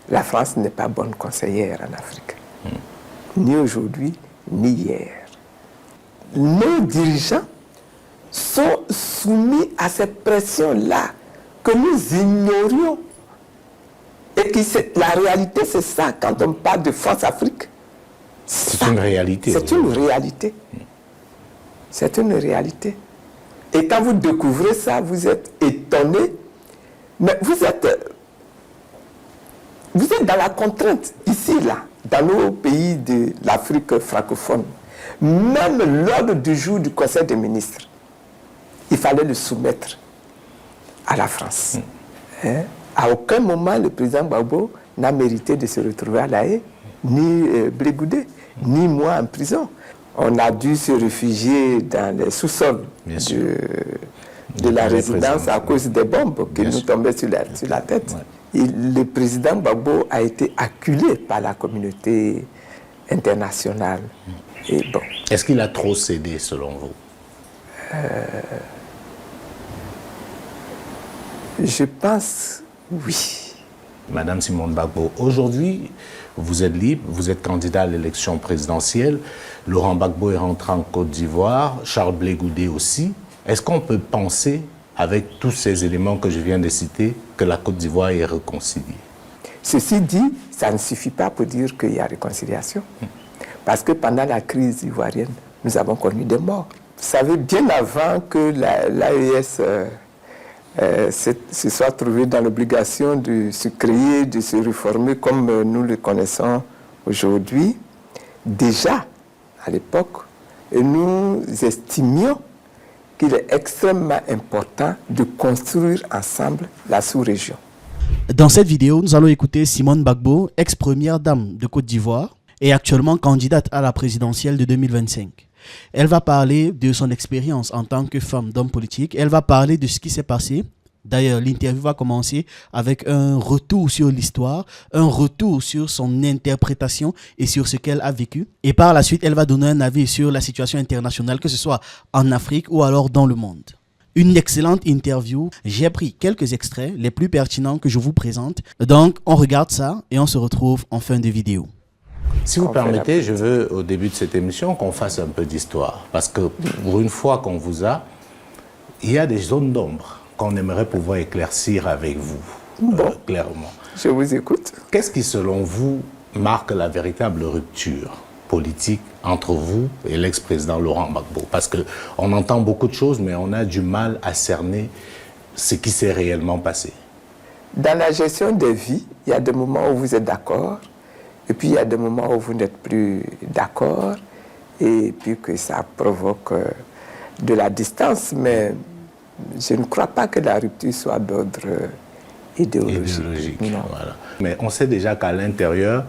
la France n'est pas bonne conseillère en Afrique. Ni aujourd'hui, ni hier. Nos dirigeants sont soumis à cette pression-là que nous ignorions. Et la réalité, c'est ça, quand on parle de France Afrique. C'est une réalité. C'est une réalité. C'est une réalité. Et quand vous découvrez ça, vous êtes étonné. Mais vous êtes dans la contrainte, ici, là, dans nos pays de l'Afrique francophone. Même l'ordre du jour du Conseil des ministres, il fallait le soumettre à la France. Hein? À aucun moment, le président Gbagbo n'a mérité de se retrouver à La Haye, ni Blé Goudé, ni moi en prison. On a dû se réfugier dans les sous-sols de la résidence à cause des bombes qui nous tombaient sur la tête. Ouais. Et le président Gbagbo a été acculé par la communauté internationale. Et bon. Est-ce qu'il a trop cédé selon vous? Je pense oui. Madame Simone Gbagbo, aujourd'hui, vous êtes libre, vous êtes candidat à l'élection présidentielle. Laurent Gbagbo est rentré en Côte d'Ivoire, Charles Blé Goudé aussi. Est-ce qu'on peut penser, avec tous ces éléments que je viens de citer, que la Côte d'Ivoire est réconciliée? Ceci dit, ça ne suffit pas pour dire qu'il y a réconciliation. Parce que pendant la crise ivoirienne, nous avons connu des morts. Vous savez, bien avant que l'AES se soit trouvé dans l'obligation de se créer, de se réformer comme nous le connaissons aujourd'hui, déjà, à l'époque, nous estimions qu'il est extrêmement important de construire ensemble la sous-région. Dans cette vidéo, nous allons écouter Simone Gbagbo, ex-première dame de Côte d'Ivoire et actuellement candidate à la présidentielle de 2025. Elle va parler de son expérience en tant que femme d'homme politique. Elle va parler de ce qui s'est passé. D'ailleurs, l'interview va commencer avec un retour sur l'histoire, un retour sur son interprétation et sur ce qu'elle a vécu. Et par la suite, elle va donner un avis sur la situation internationale, que ce soit en Afrique ou alors dans le monde. Une excellente interview. J'ai pris quelques extraits, les plus pertinents que je vous présente. Donc, on regarde ça et on se retrouve en fin de vidéo. Si vous permettez, je veux, au début de cette émission, qu'on fasse un peu d'histoire. Parce que pour une fois qu'on vous a, il y a des zones d'ombre qu'on aimerait pouvoir éclaircir avec vous, clairement. Je vous écoute. Qu'est-ce qui, selon vous, marque la véritable rupture politique entre vous et l'ex-président Laurent Gbagbo? Parce qu'on entend beaucoup de choses, mais on a du mal à cerner ce qui s'est réellement passé. Dans la gestion des vies, il y a des moments où vous êtes d'accord, et puis il y a des moments où vous n'êtes plus d'accord, et puis que ça provoque de la distance, mais je ne crois pas que la rupture soit d'ordre idéologique. Non. Voilà. Mais on sait déjà qu'à l'intérieur,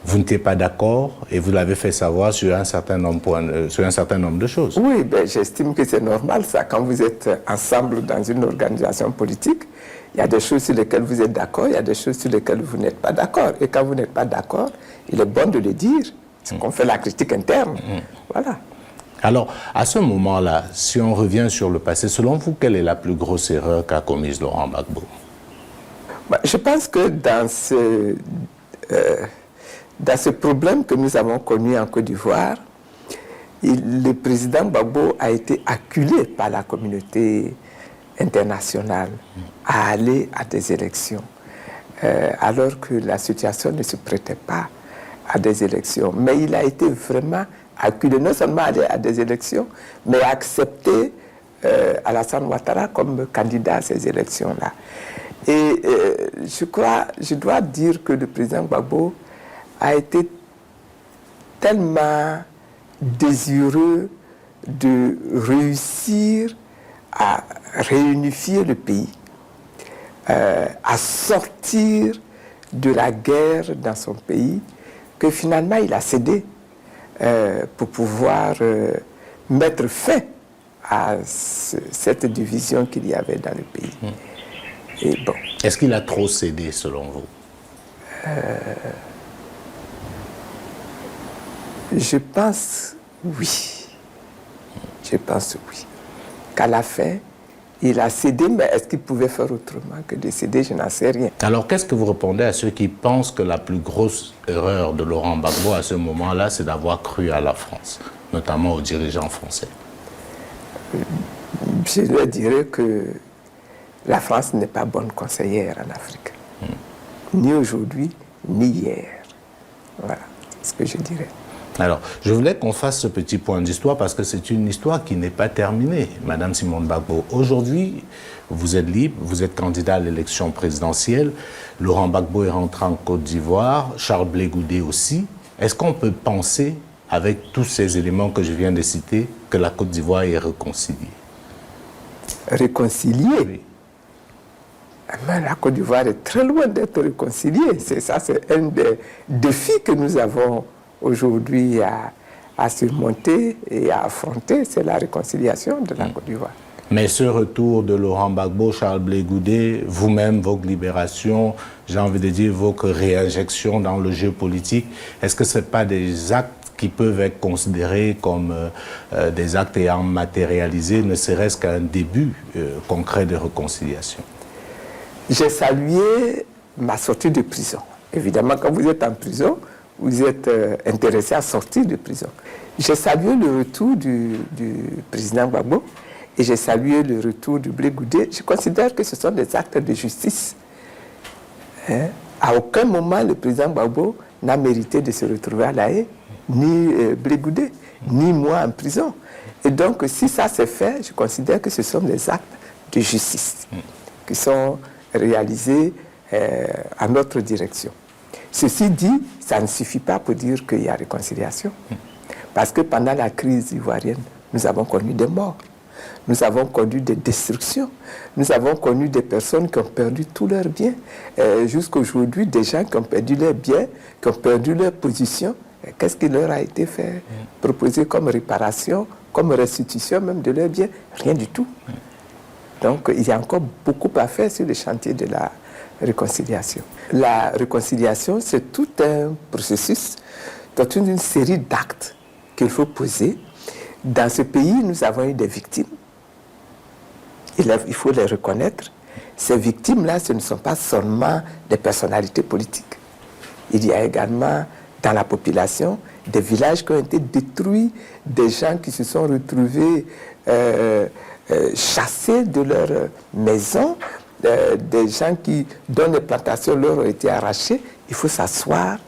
vous n'étiez pas d'accord et vous l'avez fait savoir sur un certain nombre de choses. Oui, ben, j'estime que c'est normal ça. Quand vous êtes ensemble dans une organisation politique, il y a des choses sur lesquelles vous êtes d'accord, il y a des choses sur lesquelles vous n'êtes pas d'accord. Et quand vous n'êtes pas d'accord, il est bon de le dire. C'est qu'on fait la critique interne. Voilà. Alors, à ce moment-là, si on revient sur le passé, selon vous, quelle est la plus grosse erreur qu'a commise Laurent Gbagbo? Je pense que dans ce problème que nous avons connu en Côte d'Ivoire, le président Gbagbo a été acculé par la communauté internationale à aller à des élections, alors que la situation ne se prêtait pas à des élections. Mais il a été vraiment acculé, non seulement à aller à des élections, mais accepté Alassane Ouattara comme candidat à ces élections-là. Et je dois dire que le président Gbagbo a été tellement désireux de réussir à réunifier le pays, à sortir de la guerre dans son pays, que finalement il a cédé pour pouvoir mettre fin à cette division qu'il y avait dans le pays. Et bon. Est-ce qu'il a trop cédé selon vous? Je pense oui. Je pense oui. Qu'à la fin, Il a cédé, mais est-ce qu'il pouvait faire autrement que de céder? Je n'en sais rien. Alors, qu'est-ce que vous répondez à ceux qui pensent que la plus grosse erreur de Laurent Gbagbo à ce moment-là, c'est d'avoir cru à la France, notamment aux dirigeants français? Je leur dirais que la France n'est pas bonne conseillère en Afrique. Ni aujourd'hui, ni hier. Voilà ce que je dirais. Alors, je voulais qu'on fasse ce petit point d'histoire parce que c'est une histoire qui n'est pas terminée, Madame Simone Gbagbo. Aujourd'hui, vous êtes libre, vous êtes candidat à l'élection présidentielle. Laurent Gbagbo est rentré en Côte d'Ivoire, Charles Blé Goudé aussi. Est-ce qu'on peut penser, avec tous ces éléments que je viens de citer, que la Côte d'Ivoire est réconciliée? Réconciliée? Oui. Mais la Côte d'Ivoire est très loin d'être réconciliée. C'est un des défis que nous avons aujourd'hui à surmonter et à affronter, c'est la réconciliation de la Côte d'Ivoire. Mais ce retour de Laurent Gbagbo, Charles Blé Goudé, vous-même, vos libérations, j'ai envie de dire vos réinjections dans le jeu politique, est-ce que ce n'est pas des actes qui peuvent être considérés comme des actes ayant matérialisé, ne serait-ce qu'un début concret de réconciliation? J'ai salué ma sortie de prison. Évidemment, quand vous êtes en prison, vous êtes intéressé à sortir de prison. J'ai salué le retour du président Gbagbo et j'ai salué le retour du Blé Goudé. Je considère que ce sont des actes de justice. À aucun moment, le président Gbagbo n'a mérité de se retrouver à La Haye, ni Blé Goudé, ni moi en prison. Et donc, si ça s'est fait, je considère que ce sont des actes de justice qui sont réalisés à notre direction. Ceci dit, ça ne suffit pas pour dire qu'il y a réconciliation. Parce que pendant la crise ivoirienne, nous avons connu des morts. Nous avons connu des destructions. Nous avons connu des personnes qui ont perdu tous leurs biens. Jusqu'à aujourd'hui, des gens qui ont perdu leurs biens, qui ont perdu leur position. Qu'est-ce qui leur a été fait, proposé comme réparation, comme restitution même de leurs biens? Rien du tout. Donc, il y a encore beaucoup à faire sur le chantier de la réconciliation. La réconciliation, c'est tout un processus, toute une série d'actes qu'il faut poser. Dans ce pays, nous avons eu des victimes. Il faut les reconnaître. Ces victimes-là, ce ne sont pas seulement des personnalités politiques. Il y a également dans la population des villages qui ont été détruits, des gens qui se sont retrouvés chassés de leur maison, des gens dont les plantations leur ont été arrachées. Il faut s'asseoir,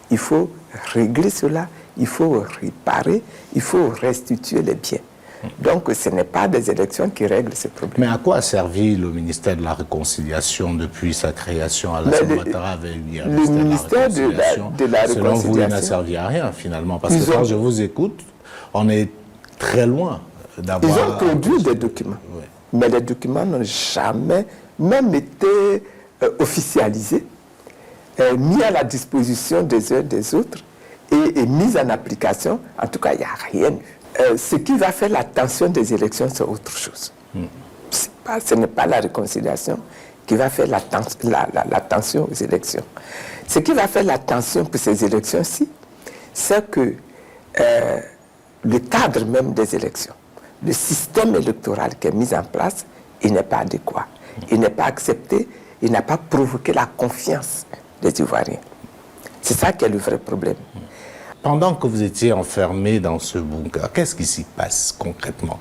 il faut régler cela, il faut réparer, il faut restituer les biens. Donc ce n'est pas des élections qui règlent ces problèmes. Mais à quoi a servi le ministère de la Réconciliation depuis sa création? Alassane Ouattara avait eu un ministère de la Réconciliation. Selon vous, il n'a servi à rien finalement. Parce que quand je vous écoute, on est très loin d'avoir... Ils ont produit des documents. Oui. Mais les documents n'ont jamais même été officialisés, mis à la disposition des uns des autres et mis en application. En tout cas, il n'y a rien eu. Ce qui va faire la tension des élections, c'est autre chose. Ce n'est pas la réconciliation qui va faire la tension aux élections. Ce qui va faire la tension pour ces élections-ci, c'est que le cadre même des élections, le système électoral qui est mis en place, il n'est pas adéquat. Il n'est pas accepté, il n'a pas provoqué la confiance des Ivoiriens. C'est ça qui est le vrai problème. Pendant que vous étiez enfermé dans ce bunker, qu'est-ce qui s'y passe concrètement?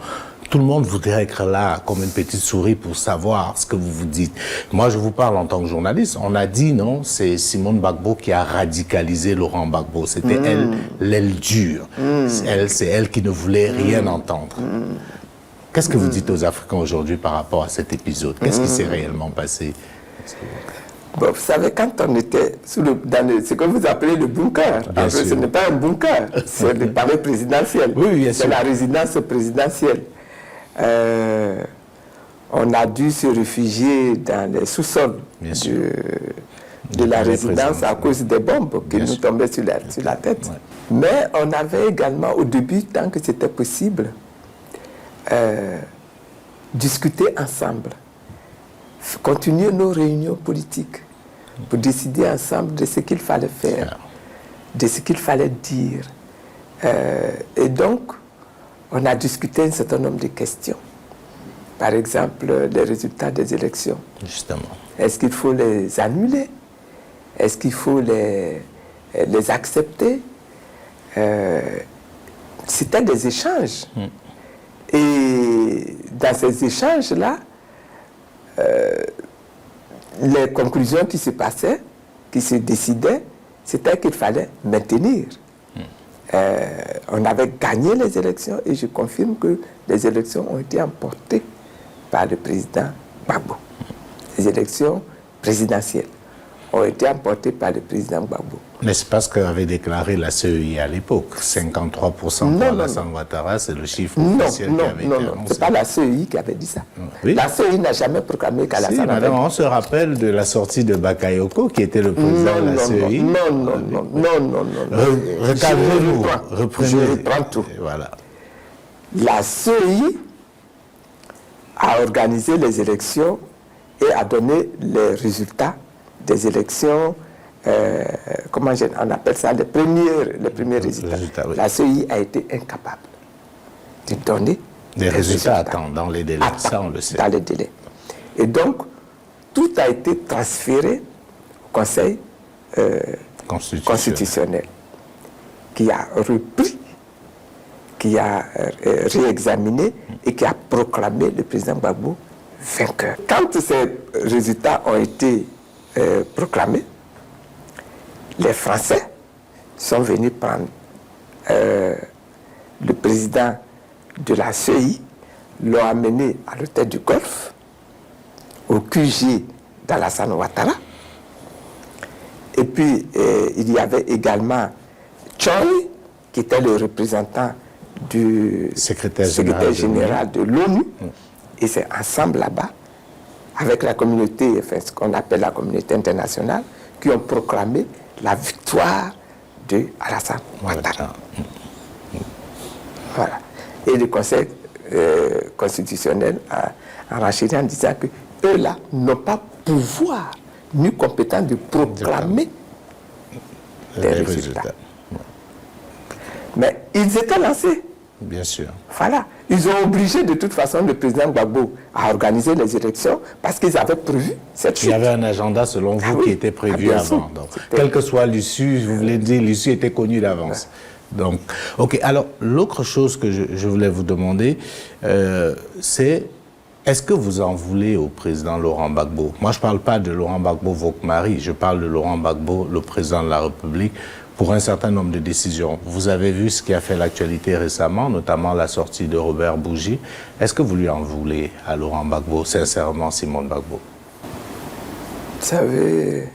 Tout le monde voudrait être là comme une petite souris pour savoir ce que vous vous dites. Moi, je vous parle en tant que journaliste. On a dit, non, c'est Simone Gbagbo qui a radicalisé Laurent Gbagbo. C'était elle, l'aile dure. C'est elle qui ne voulait rien entendre. Qu'est-ce que vous dites aux Africains aujourd'hui par rapport à cet épisode? Qu'est-ce qui s'est réellement passé? Bon, vous savez, quand on était dans ce que vous appelez le bunker, ce n'est pas un bunker, c'est le palais présidentiel. Oui, bien sûr. C'est la résidence présidentielle. On a dû se réfugier dans les sous-sols de la résidence à cause des bombes qui nous tombaient sur la tête. Ouais. Mais on avait également, au début, tant que c'était possible, discuté ensemble, continuer nos réunions politiques pour décider ensemble de ce qu'il fallait faire, de ce qu'il fallait dire. Et donc, on a discuté un certain nombre de questions. Par exemple, les résultats des élections. Justement. Est-ce qu'il faut les annuler? Est-ce qu'il faut les accepter? C'était des échanges. Et dans ces échanges-là, les conclusions qui se passaient, qui se décidaient, c'était qu'il fallait maintenir. On avait gagné les élections et je confirme que les élections ont été emportées par le président Gbagbo. Les élections présidentielles ont été emportées par le président Gbagbo. Mais c'est pas ce qu'avait déclaré la CEI à l'époque. 53% pour Alassane Ouattara, c'est le chiffre officiel qui avait été annoncé. Non, c'est pas la CEI qui avait dit ça. Oui. La CEI n'a jamais proclamé qu'Alassane Si, madame, on se rappelle de la sortie de Bakayoko, qui était le président de la CEI. Non. Recadrez-vous, reprenez. Je reprends tout. Et voilà. La CEI a organisé les élections et a donné les résultats des élections, comment on appelle ça, les premiers résultats. Oui. La CEI a été incapable de donner des résultats à temps, dans les délais, ça on le sait. Dans les délais. Et donc, tout a été transféré au Conseil constitutionnel, qui a repris, qui a réexaminé et qui a proclamé le président Gbagbo vainqueur. Quand ces résultats ont été proclamés, les Français sont venus prendre le président de la CEI, l'ont amené à l'hôtel du Golfe, au QG d'Alassane Ouattara. Et puis, il y avait également Choi, qui était le représentant du secrétaire général de l'ONU. Et c'est ensemble là-bas, avec la communauté, enfin, ce qu'on appelle la communauté internationale, qui ont proclamé la victoire de Alassane Ouattara. Voilà. Et le Conseil constitutionnel a renchéré en disant que eux-là n'ont pas pouvoir ni compétence de proclamer des résultats. Mais ils étaient lancés. Bien sûr. Voilà. Ils ont obligé de toute façon le président Gbagbo à organiser les élections parce qu'ils avaient prévu cette chute. Il y avait un agenda selon vous qui était prévu avant. Donc, quelle que soit l'issue, vous voulez dire, l'issue était connue d'avance. Donc, ok. Alors, l'autre chose que je voulais vous demander, c'est est-ce que vous en voulez au président Laurent Gbagbo? Moi, je ne parle pas de Laurent Gbagbo, votre mari, je parle de Laurent Gbagbo, le président de la République, pour un certain nombre de décisions. Vous avez vu ce qui a fait l'actualité récemment, notamment la sortie de Robert Bougie. Est-ce que vous lui en voulez à Laurent Gbagbo, sincèrement, Simone Gbagbo? Vous savez,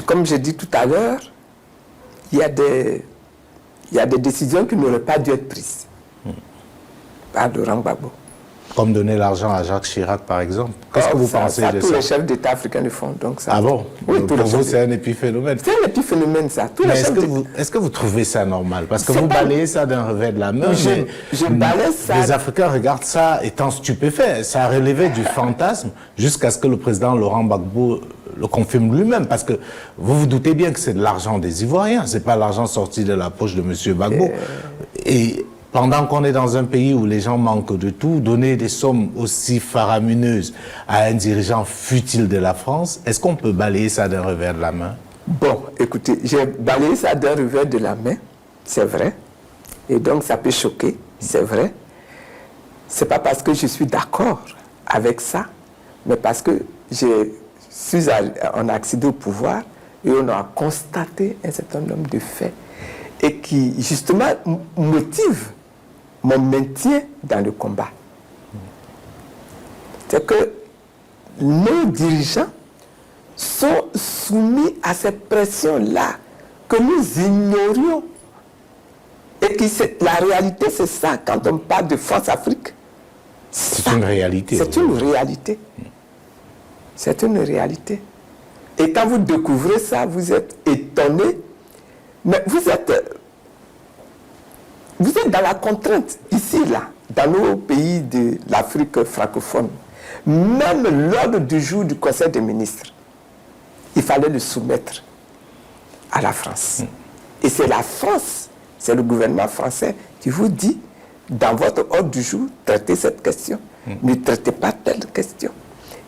comme j'ai dit tout à l'heure, il y a des décisions qui n'auraient pas dû être prises par Laurent Gbagbo. Comme donner l'argent à Jacques Chirac, par exemple. Qu'est-ce que vous pensez de ça? Tous les chefs d'État africains le font. Donc ça, ah bon? Oui, pour vous, c'est un épiphénomène. C'est un épiphénomène, ça. Est-ce que vous trouvez ça normal? Parce que vous balayez ça d'un revers de la main. Je balaye ça. Les Africains regardent ça étant stupéfaits. Ça relevait du fantasme jusqu'à ce que le président Laurent Gbagbo le confirme lui-même. Parce que vous vous doutez bien que c'est de l'argent des Ivoiriens. Ce n'est pas l'argent sorti de la poche de M. Gbagbo. Et pendant qu'on est dans un pays où les gens manquent de tout, donner des sommes aussi faramineuses à un dirigeant futile de la France, est-ce qu'on peut balayer ça d'un revers de la main? Bon, écoutez, j'ai balayé ça d'un revers de la main, c'est vrai. Et donc ça peut choquer, c'est vrai. C'est pas parce que je suis d'accord avec ça, mais parce que on a accédé au pouvoir et on a constaté un certain nombre de faits et qui, justement, motivent mon maintien dans le combat. C'est que nos dirigeants sont soumis à ces pressions-là que nous ignorions. Et la réalité, c'est ça, quand on parle de France-Afrique. C'est une réalité. C'est une réalité. C'est une réalité. Et quand vous découvrez ça, vous êtes étonné. Mais vous êtes dans la contrainte, ici, là, dans nos pays de l'Afrique francophone. Même l'ordre du jour du Conseil des ministres, il fallait le soumettre à la France. Et c'est la France, c'est le gouvernement français qui vous dit, dans votre ordre du jour, traitez cette question. Ne traitez pas telle question.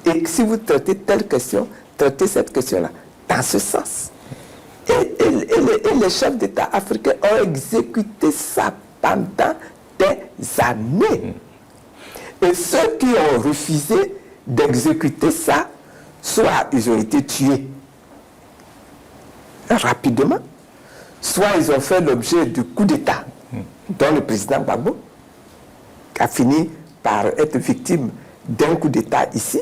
Et si vous traitez telle question, traitez cette question-là dans ce sens. Et les chefs d'État africains ont exécuté ça pendant des années. Et ceux qui ont refusé d'exécuter ça, soit ils ont été tués rapidement, soit ils ont fait l'objet du coup d'État, dont le président Gbagbo a fini par être victime d'un coup d'État ici.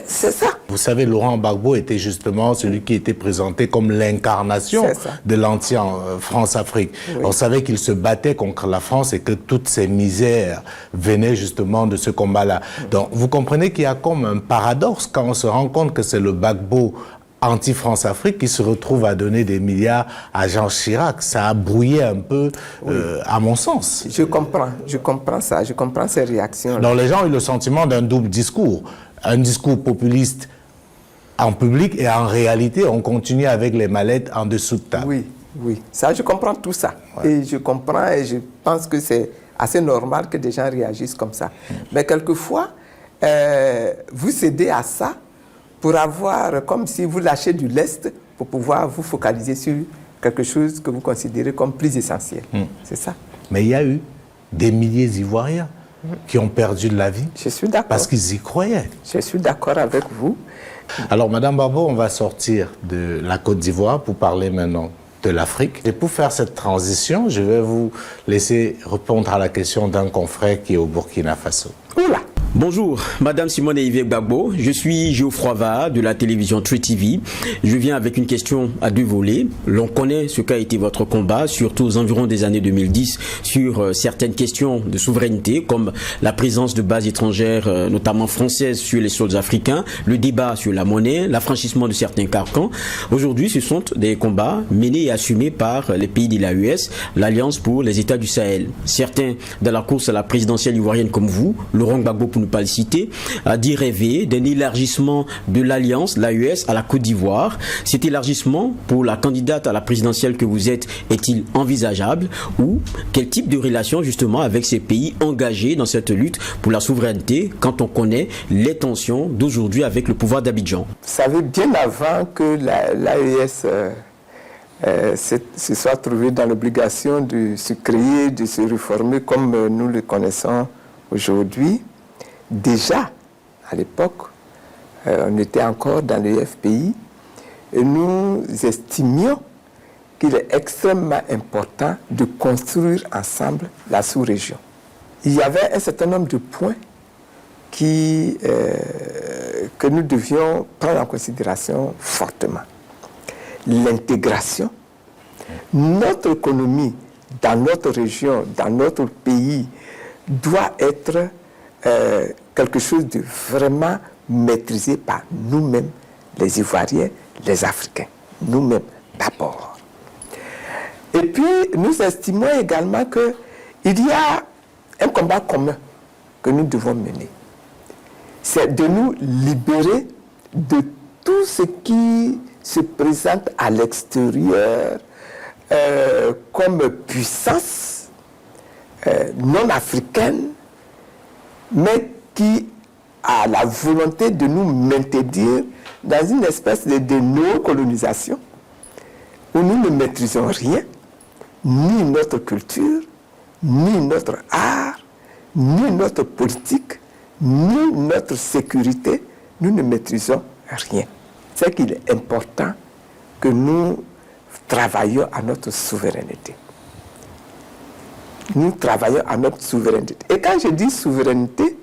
C'est ça. Vous savez, Laurent Gbagbo était justement celui qui était présenté comme l'incarnation de l'ancien France-Afrique. Oui. On savait qu'il se battait contre la France et que toutes ces misères venaient justement de ce combat-là. Donc, vous comprenez qu'il y a comme un paradoxe quand on se rend compte que c'est le Gbagbo anti-France-Afrique qui se retrouve à donner des milliards à Jean Chirac. Ça a brouillé un peu, à mon sens. Je comprends ça, je comprends ces réactions. Donc, les gens ont eu le sentiment d'un double discours. Un discours populiste en public et en réalité, on continue avec les mallettes en dessous de table. Oui, oui. Ça, je comprends tout ça. Ouais. Et je comprends et je pense que c'est assez normal que des gens réagissent comme ça. Mais quelquefois, vous cédez à ça pour avoir, comme si vous lâchez du lest pour pouvoir vous focaliser sur quelque chose que vous considérez comme plus essentiel. C'est ça. Mais il y a eu des milliers d'Ivoiriens qui ont perdu de la vie. Je suis d'accord. Parce qu'ils y croyaient. Je suis d'accord avec vous. Alors, Madame Gbagbo, on va sortir de la Côte d'Ivoire pour parler maintenant de l'Afrique. Et pour faire cette transition, je vais vous laisser répondre à la question d'un confrère qui est au Burkina Faso. Oula! Bonjour, Madame Simone Yves Gbagbo, je suis Geoffroy Va de la télévision True TV. Je viens avec une question à deux volets. L'on connaît ce qu'a été votre combat, surtout aux environs des années 2010, sur certaines questions de souveraineté, comme la présence de bases étrangères, notamment françaises, sur les sols africains, le débat sur la monnaie, l'affranchissement de certains carcans. Aujourd'hui, ce sont des combats menés et assumés par les pays de l'AES, l'Alliance pour les États du Sahel. Certains dans la course à la présidentielle ivoirienne comme vous, Laurent Gbagbo pour ne pas le citer, a dit rêver d'un élargissement de l'Alliance, l'AES, à la Côte d'Ivoire. Cet élargissement pour la candidate à la présidentielle que vous êtes est-il envisageable ou quel type de relation justement avec ces pays engagés dans cette lutte pour la souveraineté quand on connaît les tensions d'aujourd'hui avec le pouvoir d'Abidjan? Vous savez, bien avant que l'AES se soit trouvé dans l'obligation de se créer, de se réformer comme nous le connaissons aujourd'hui, déjà, à l'époque, on était encore dans le FPI et nous estimions qu'il est extrêmement important de construire ensemble la sous-région. Il y avait un certain nombre de points que nous devions prendre en considération fortement. L'intégration. Notre économie dans notre région, dans notre pays, doit être quelque chose de vraiment maîtrisé par nous-mêmes, les Ivoiriens, les Africains, nous-mêmes d'abord. Et puis, nous estimons également qu'il y a un combat commun que nous devons mener. C'est de nous libérer de tout ce qui se présente à l'extérieur comme puissance non africaine, mais qui a la volonté de nous maintenir dans une espèce de néocolonisation où nous ne maîtrisons rien, ni notre culture, ni notre art, ni notre politique, ni notre sécurité, nous ne maîtrisons rien. C'est qu'il est important que nous travaillions à notre souveraineté. Nous travaillons à notre souveraineté. Et quand je dis souveraineté,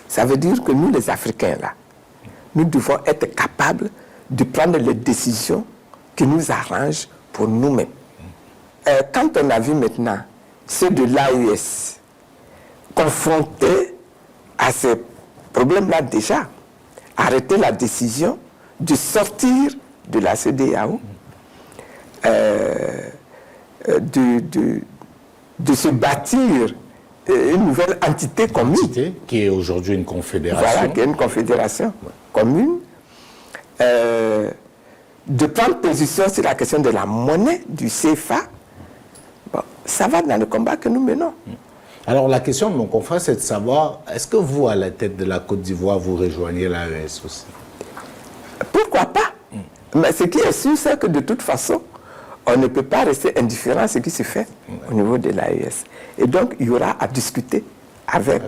ça veut dire que nous, les Africains, là, nous devons être capables de prendre les décisions qui nous arrangent pour nous-mêmes. Quand on a vu maintenant ceux de l'AES confrontés à ces problèmes-là déjà, arrêter la décision de sortir de la CEDEAO, de se bâtir une nouvelle entité commune. Qui est aujourd'hui une confédération. Voilà, qui est une confédération commune. De prendre position sur la question de la monnaie, du CFA. Bon, ça va dans le combat que nous menons. Alors la question de mon confrère, c'est de savoir, est-ce que vous, à la tête de la Côte d'Ivoire, vous rejoignez l'AES aussi? Pourquoi pas? Mais ce qui est sûr, c'est que de toute façon, on ne peut pas rester indifférent à ce qui se fait au niveau de l'AES. Et donc, il y aura à discuter avec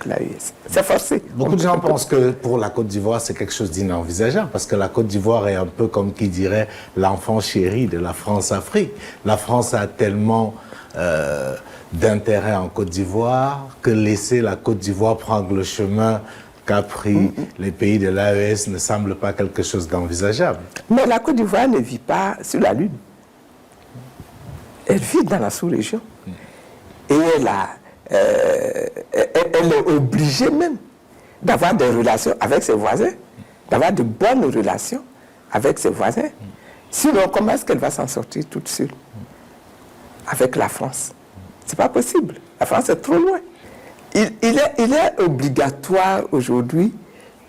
l'AES. C'est forcé. Beaucoup de gens pensent que pour la Côte d'Ivoire, c'est quelque chose d'inenvisageable, parce que la Côte d'Ivoire est un peu comme qui dirait l'enfant chéri de la France-Afrique. La France a tellement d'intérêt en Côte d'Ivoire que laisser la Côte d'Ivoire prendre le chemin qu'a pris les pays de l'AES ne semble pas quelque chose d'envisageable. Mais la Côte d'Ivoire ne vit pas sur la Lune. Elle vit dans la sous-région. Et elle est obligée même d'avoir des relations avec ses voisins, d'avoir de bonnes relations avec ses voisins. Sinon, comment est-ce qu'elle va s'en sortir toute seule avec la France? C'est pas possible. La France est trop loin. Il est obligatoire aujourd'hui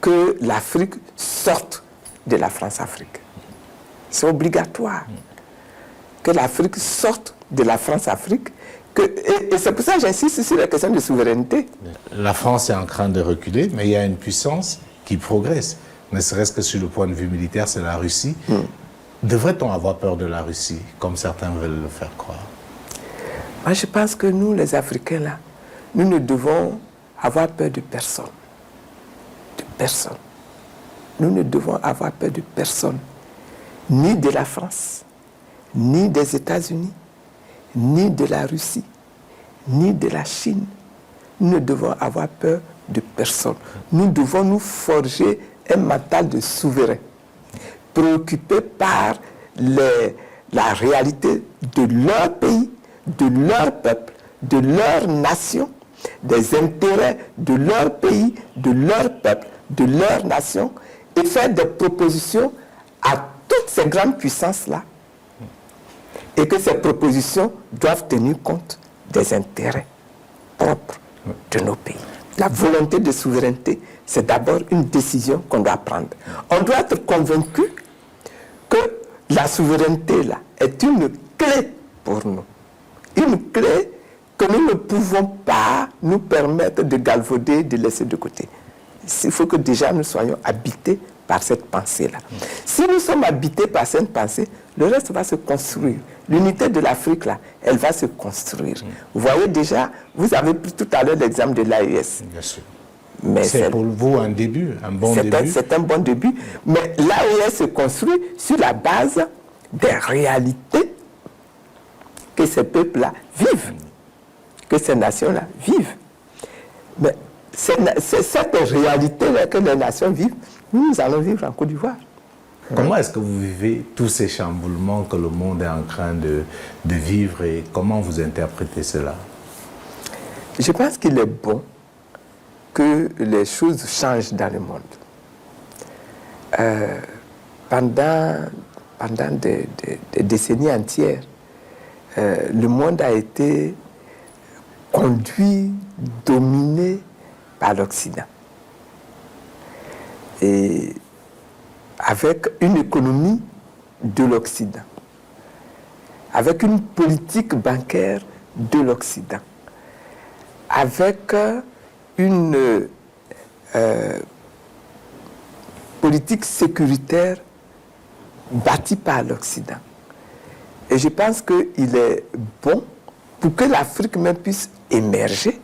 que l'Afrique sorte de la France-Afrique. C'est obligatoire que l'Afrique sorte de la France-Afrique. Et c'est pour ça que j'insiste sur la question de souveraineté. La France est en train de reculer, mais il y a une puissance qui progresse. Ne serait-ce que sur le point de vue militaire, c'est la Russie. Devrait-on avoir peur de la Russie, comme certains veulent le faire croire? Moi, je pense que nous, les Africains, là, nous ne devons avoir peur de personne. De personne. Nous ne devons avoir peur de personne. Ni de la France, ni des États-Unis, ni de la Russie, ni de la Chine. Nous ne devons avoir peur de personne. Nous devons nous forger un mental de souverain, préoccupé par la réalité de leur pays, de leur peuple, de leur nation, des intérêts de leur pays, de leur peuple, de leur nation, et faire des propositions à toutes ces grandes puissances-là. Et que ces propositions doivent tenir compte des intérêts propres de nos pays. La volonté de souveraineté, c'est d'abord une décision qu'on doit prendre. On doit être convaincu que la souveraineté là, est une clé pour nous. Une clé que nous ne pouvons pas nous permettre de galvauder, de laisser de côté. Il faut que déjà nous soyons habités par cette pensée-là. Si nous sommes habités par cette pensée, le reste va se construire. L'unité de l'Afrique, là, elle va se construire. Vous voyez déjà, vous avez pris tout à l'heure l'exemple de l'AES. Bien sûr. Mais c'est pour vous un début, un bon début. C'est un bon début. Mais l'AES se construit sur la base des réalités que ces peuples-là vivent, que ces nations-là vivent. Mais c'est cette réalité-là que les nations vivent, nous allons vivre en Côte d'Ivoire. Comment est-ce que vous vivez tous ces chamboulements que le monde est en train de vivre et comment vous interprétez cela? Je pense qu'il est bon que les choses changent dans le monde. Pendant des décennies entières, le monde a été conduit, dominé par l'Occident. Et avec une économie de l'Occident, avec une politique bancaire de l'Occident, avec une politique sécuritaire bâtie par l'Occident. Et je pense qu'il est bon, pour que l'Afrique même puisse émerger,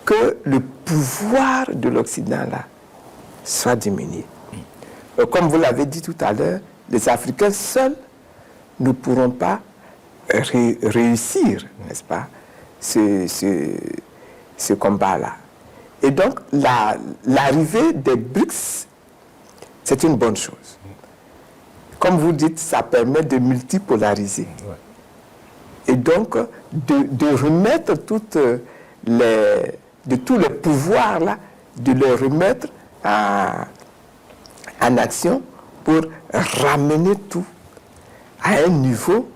que le pouvoir de l'Occident là soit diminué. Comme vous l'avez dit tout à l'heure, les Africains seuls ne pourront pas réussir, n'est-ce pas, ce combat-là. Et donc, l'arrivée des BRICS, c'est une bonne chose. Comme vous dites, ça permet de multipolariser. Et donc, de remettre tous les pouvoirs là, de les remettre en action pour ramener tout à un niveau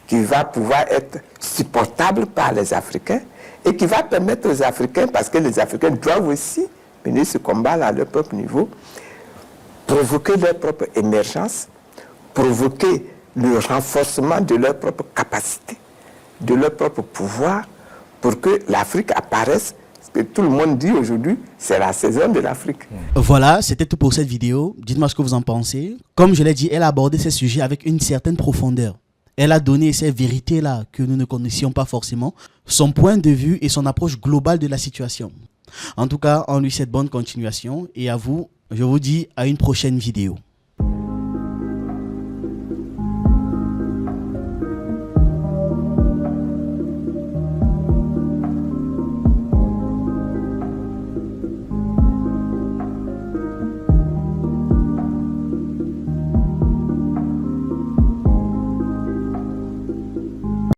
qui va pouvoir être supportable par les Africains et qui va permettre aux Africains, parce que les Africains doivent aussi mener ce combat-là à leur propre niveau, provoquer leur propre émergence, provoquer le renforcement de leur propre capacité de leur propre pouvoir pour que l'Afrique apparaisse. Ce que tout le monde dit aujourd'hui, c'est la saison de l'Afrique. Voilà, c'était tout pour cette vidéo. Dites-moi ce que vous en pensez. Comme je l'ai dit, elle a abordé ces sujets avec une certaine profondeur. Elle a donné ces vérités-là que nous ne connaissions pas forcément, son point de vue et son approche globale de la situation. En tout cas, on lui souhaite bonne continuation et à vous, je vous dis à une prochaine vidéo.